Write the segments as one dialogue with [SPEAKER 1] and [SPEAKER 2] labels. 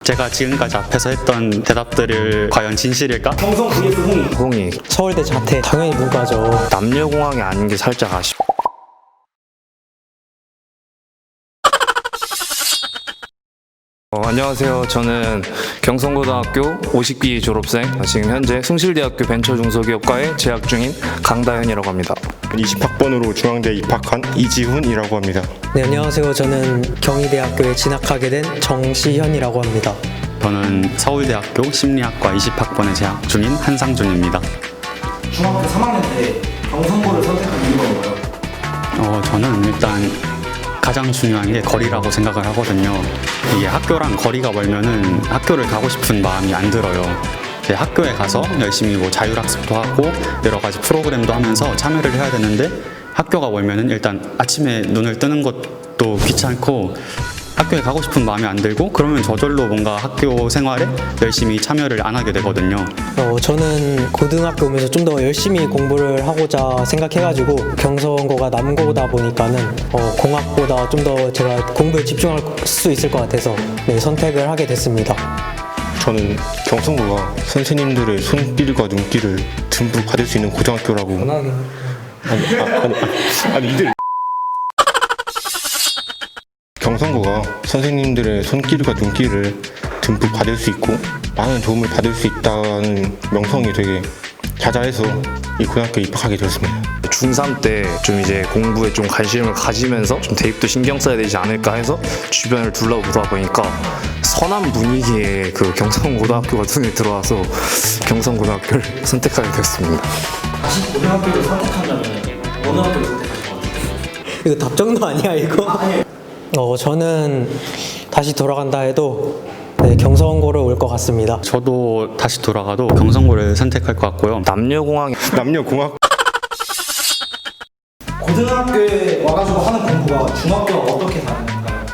[SPEAKER 1] 제가 지금까지 앞에서 했던 대답들을 과연 진실일까?
[SPEAKER 2] 경성 vs
[SPEAKER 3] 홍이
[SPEAKER 4] 서울대 자퇴 당연히 문과죠.
[SPEAKER 3] 남녀공학이 아닌 게 살짝 아쉽. 안녕하세요. 저는 경성고등학교 50기 졸업생, 지금 현재 숭실대학교 벤처중소기업과에 재학 중인 강다현이라고 합니다.
[SPEAKER 5] 20학번으로 중앙대에 입학한 이지훈이라고 합니다.
[SPEAKER 4] 네, 안녕하세요. 저는 경희대학교에 진학하게 된 정시현이라고 합니다.
[SPEAKER 1] 저는 서울대학교 심리학과 20학번에 재학 중인 한상준입니다.
[SPEAKER 2] 중학교 3학년 때 경성고를 선택한 이유가 뭔가요?
[SPEAKER 1] 저는 일단 가장 중요한 게 거리라고 생각을 하거든요. 이게 학교랑 거리가 멀면은 학교를 가고 싶은 마음이 안 들어요. 이제 학교에 가서 열심히 뭐 자율학습도 하고 여러 가지 프로그램도 하면서 참여를 해야 되는데 학교가 멀면은 일단 아침에 눈을 뜨는 것도 귀찮고 학교에 가고 싶은 마음이 안 들고 그러면 저절로 뭔가 학교 생활에 열심히 참여를 안 하게 되거든요.
[SPEAKER 4] 저는 고등학교 오면서 좀 더 열심히 공부를 하고자 생각해가지고 경성고가 남고다 보니까는 공학보다 좀 더 제가 공부에 집중할 수 있을 것 같아서 네, 선택을 하게 됐습니다.
[SPEAKER 5] 저는 경성고가 선생님들의 손길과 눈길을 듬뿍 받을 수 있는 고등학교라고. 아니 이들. 경성고가 선생님들의 손길과 눈길을 듬뿍 받을 수 있고 많은 도움을 받을 수 있다는 명성이 되게 자자해서 이 고등학교에 입학하게 되었습니다.
[SPEAKER 3] 중3 때 좀 이제 공부에 좀 관심을 가지면서 좀 대입도 신경 써야 되지 않을까 해서 주변을 둘러보다 보니까 선한 분위기의 그 경성고등학교가 눈에 들어와서 경성고등학교를 선택하게 됐습니다.
[SPEAKER 2] 다시 고등학교를 선택한다면 어느 학교를 선택하실 것 같아요?
[SPEAKER 4] 이거 답정도 아니야 이거? 저는 다시 돌아간다 해도 네, 경성고를 올 것 같습니다.
[SPEAKER 1] 저도 다시 돌아가도 경성고를 선택할 것 같고요.
[SPEAKER 3] 남녀공학
[SPEAKER 2] 고등학교에 와가지고 하는 공부가 중학교와 어떻게 다른가요?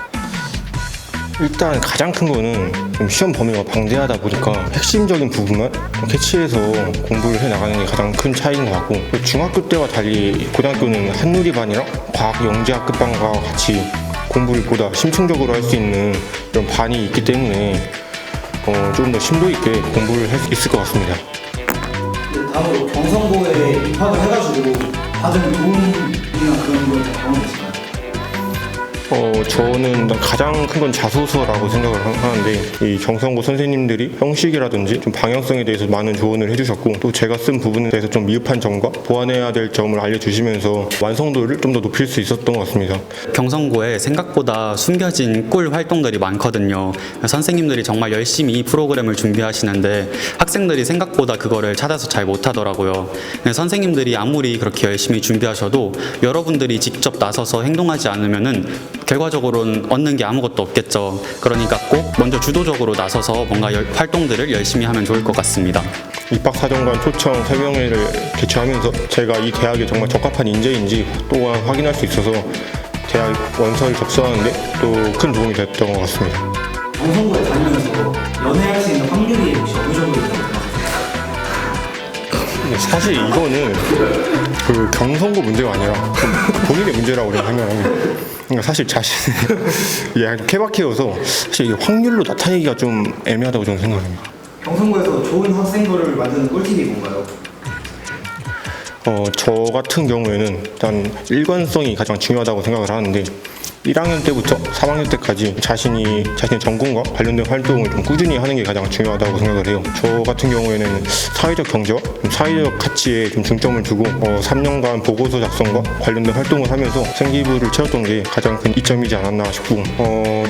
[SPEAKER 5] 일단 가장 큰 거는 좀 시험 범위가 방대하다 보니까 핵심적인 부분만 좀 캐치해서 공부를 해 나가는 게 가장 큰 차이인 것 같고, 중학교 때와 달리 고등학교는 한누리반이랑 과학영재학급반과 같이 공부를 보다 심층적으로 할 수 있는 이런 반이 있기 때문에 조금 더 심도 있게 공부를 할 수 있을 것 같습니다.
[SPEAKER 2] 네, 다음으로 경성고에 입학을 해가지고 받은 도움이나 그런 걸 경험이 있을까요?
[SPEAKER 5] 저는 가장 큰 건 자소서라고 생각을 하는데, 이 경성고 선생님들이 형식이라든지 좀 방향성에 대해서 많은 조언을 해주셨고, 또 제가 쓴 부분에 대해서 좀 미흡한 점과 보완해야 될 점을 알려주시면서 완성도를 좀 더 높일 수 있었던 것 같습니다.
[SPEAKER 1] 경성고에 생각보다 숨겨진 꿀 활동들이 많거든요. 선생님들이 정말 열심히 이 프로그램을 준비하시는데 학생들이 생각보다 그거를 찾아서 잘 못하더라고요. 선생님들이 아무리 그렇게 열심히 준비하셔도 여러분들이 직접 나서서 행동하지 않으면은 결과적으로는 얻는 게 아무것도 없겠죠. 그러니까 꼭 먼저 주도적으로 나서서 뭔가 활동들을 열심히 하면 좋을 것 같습니다.
[SPEAKER 5] 입학사정관 초청 설명회를 개최하면서 제가 이 대학에 정말 적합한 인재인지 또한 확인할 수 있어서 대학 원서를 접수하는데 또 큰 도움이 됐던 것 같습니다.
[SPEAKER 2] 경성고에 다니면서 연애할 수 있는 확률이 혹시 어느 정도 있다고 생각하세요?
[SPEAKER 5] 사실 이거는 그 경성고 문제가 아니라 본인의 문제라고 생각합니다. 그러니까 사실 자신이 케바케여서 사실 이게 확률로 나타내기가 좀 애매하다고 저는 생각합니다.
[SPEAKER 2] 경성고에서 좋은 학생들을 만드는 꿀팁이 뭔가요?
[SPEAKER 5] 저 같은 경우에는 일단 일관성이 가장 중요하다고 생각을 하는데, 1학년 때부터 3학년 때까지 자신의 전공과 관련된 활동을 좀 꾸준히 하는 게 가장 중요하다고 생각을 해요. 저 같은 경우에는 사회적 경제와 사회적 가치에 좀 중점을 두고 3년간 보고서 작성과 관련된 활동을 하면서 생기부를 채웠던 게 가장 큰 이점이지 않았나 싶고,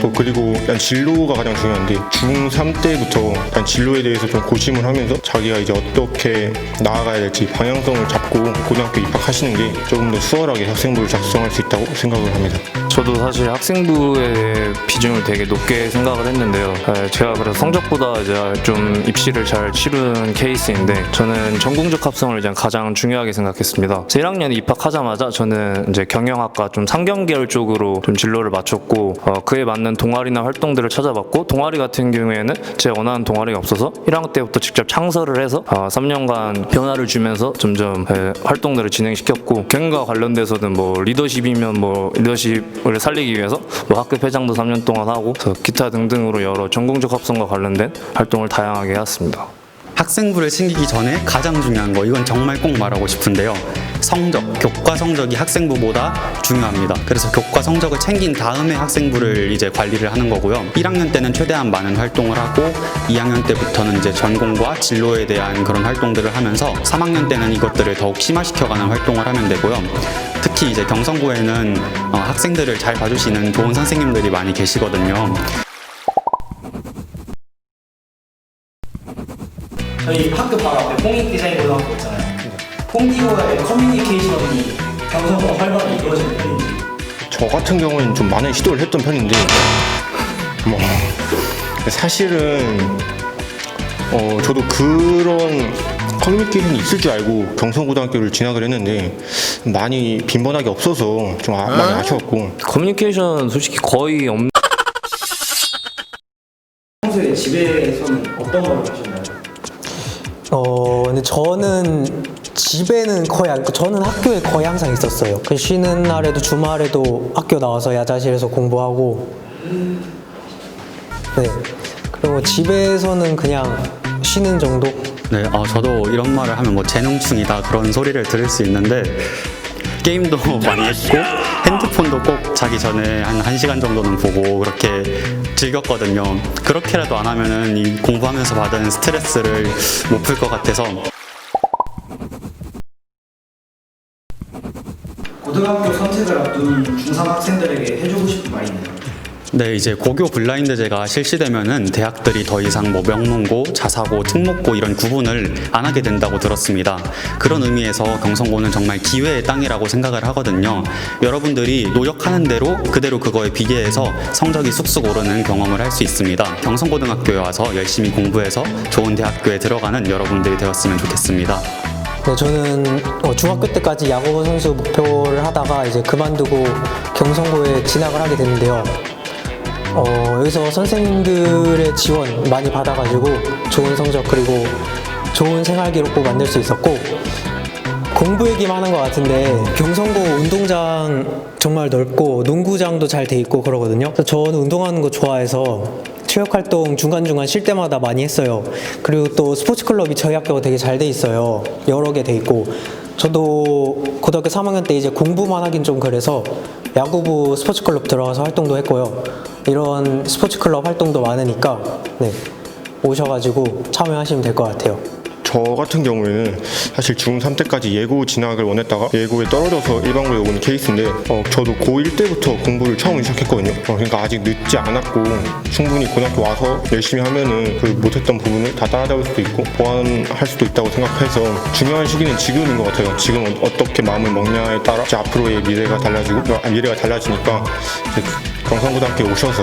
[SPEAKER 5] 또 그리고 일단 진로가 가장 중요한데 중3 때부터 일단 진로에 대해서 좀 고심을 하면서 자기가 이제 어떻게 나아가야 될지 방향성을 잡고 고등학교 입학하시는 게 조금 더 수월하게 학생부를 작성할 수 있다고 생각을 합니다.
[SPEAKER 3] 저도 사실 학생부의 비중을 되게 높게 생각을 했는데요. 제가 그래서 성적보다 이제 좀 입시를 잘 치르는 케이스인데 저는 전공적 합성을 이제 가장 중요하게 생각했습니다. 1학년에 입학하자마자 저는 이제 경영학과 좀 상경계열 쪽으로 좀 진로를 맞췄고 그에 맞는 동아리나 활동들을 찾아봤고 동아리 같은 경우에는 제가 원하는 동아리가 없어서 1학년 때부터 직접 창설을 해서 3년간 변화를 주면서 점점 활동들을 진행시켰고 경영과 관련돼서는 뭐 리더십이면 뭐 리더십을 살리기 위해서 뭐 학급 회장도 3년 동안 하고 그래서 기타 등등으로 여러 전공적 합성과 관련된 활동을 다양하게 해왔습니다.
[SPEAKER 1] 학생부를 챙기기 전에 가장 중요한 거, 이건 정말 꼭 말하고 싶은데요. 성적, 교과 성적이 학생부보다 중요합니다. 그래서 교과 성적을 챙긴 다음에 학생부를 이제 관리를 하는 거고요. 1학년 때는 최대한 많은 활동을 하고 2학년 때부터는 이제 전공과 진로에 대한 그런 활동들을 하면서 3학년 때는 이것들을 더욱 심화시켜가는 활동을 하면 되고요. 특히 이제 경성고에는 학생들을 잘 봐주시는 좋은 선생님들이 많이 계시거든요.
[SPEAKER 2] 저희 학교 바로 앞에 홍익디자인고등학교 있잖아요. 홍디고의 커뮤니케이션이 경성고 활발히 이루어지는 편인지.
[SPEAKER 5] 저 같은 경우는 좀 많은 시도를 했던 편인데 뭐 사실은 저도 그런 커뮤니케이션이 있을 줄 알고 경성고등학교를 진학을 했는데 많이 빈번하게 없어서 좀 많이 아쉬웠고.
[SPEAKER 3] 커뮤니케이션 솔직히 거의 없는
[SPEAKER 2] 평소에 집에서는 어떤 걸 하셨나요?
[SPEAKER 4] 근데 저는 집에는 거의 안, 저는 학교에 거의 항상 있었어요. 그 쉬는 날에도 주말에도 학교 나와서 야자실에서 공부하고, 네. 그리고 집에서는 그냥 쉬는 정도?
[SPEAKER 1] 네, 저도 이런 말을 하면 뭐 재능충이다 그런 소리를 들을 수 있는데 게임도 많이 했고 핸드폰도 꼭 자기 전에 한 1시간 정도는 보고 그렇게 즐겼거든요. 그렇게라도 안 하면은 이 공부하면서 받은 스트레스를 못 풀 것 같아서.
[SPEAKER 2] 고등학교 선택을 앞둔 중3 학생들에게 해주고 싶은 말이 있나요?
[SPEAKER 1] 네, 이제 고교 블라인드제가 실시되면은 대학들이 더 이상 뭐 명문고, 자사고, 특목고 이런 구분을 안 하게 된다고 들었습니다. 그런 의미에서 경성고는 정말 기회의 땅이라고 생각을 하거든요. 여러분들이 노력하는 대로 그대로 그거에 비례해서 성적이 쑥쑥 오르는 경험을 할 수 있습니다. 경성고등학교에 와서 열심히 공부해서 좋은 대학교에 들어가는 여러분들이 되었으면 좋겠습니다.
[SPEAKER 4] 네, 저는 중학교 때까지 야구 선수 목표를 하다가 이제 그만두고 경성고에 진학을 하게 됐는데요. 여기서 선생님들의 지원 많이 받아가지고 좋은 성적 그리고 좋은 생활 기록부 만들 수 있었고 공부 얘기만 하는 것 같은데 경성고 운동장 정말 넓고 농구장도 잘 돼 있고 그러거든요. 그래서 저는 운동하는 거 좋아해서 체육활동 중간중간 쉴 때마다 많이 했어요. 그리고 또 스포츠클럽이 저희 학교가 되게 잘 돼 있어요. 여러 개 돼 있고 저도 고등학교 3학년 때 이제 공부만 하긴 좀 그래서 야구부 스포츠클럽 들어가서 활동도 했고요. 이런 스포츠클럽 활동도 많으니까 네, 오셔가지고 참여하시면 될 것 같아요.
[SPEAKER 5] 저 같은 경우에는 사실 중3 때까지 예고 진학을 원했다가 예고에 떨어져서 일반고에 온 케이스인데 저도 고1 때부터 공부를 처음 시작했거든요. 그러니까 아직 늦지 않았고 충분히 고등학교 와서 열심히 하면은 그 못했던 부분을 다 따라잡을 수도 있고 보완할 수도 있다고 생각해서 중요한 시기는 지금인 것 같아요. 지금 어떻게 마음을 먹냐에 따라 이제 앞으로의 미래가 달라지니까 이제 경성고등학교에 오셔서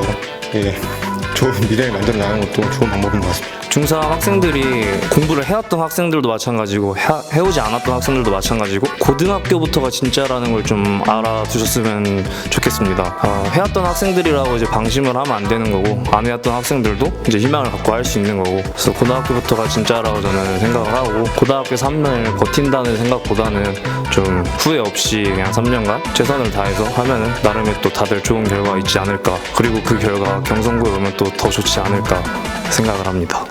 [SPEAKER 5] 좋은 미래를 만들어 나가는 것도 좋은 방법인 것 같습니다.
[SPEAKER 3] 중3 학생들이 공부를 해왔던 학생들도 마찬가지고 해오지 않았던 학생들도 마찬가지고 고등학교부터가 진짜라는 걸 좀 알아두셨으면 좋겠습니다. 해왔던 학생들이라고 이제 방심을 하면 안 되는 거고 안 해왔던 학생들도 이제 희망을 갖고 할 수 있는 거고 그래서 고등학교부터가 진짜라고 저는 생각을 하고 고등학교 3년을 버틴다는 생각보다는 좀 후회 없이 그냥 3년간 최선을 다해서 하면은 나름의 또 다들 좋은 결과가 있지 않을까 그리고 그 결과 경성고에 오면 또 더 좋지 않을까 생각을 합니다.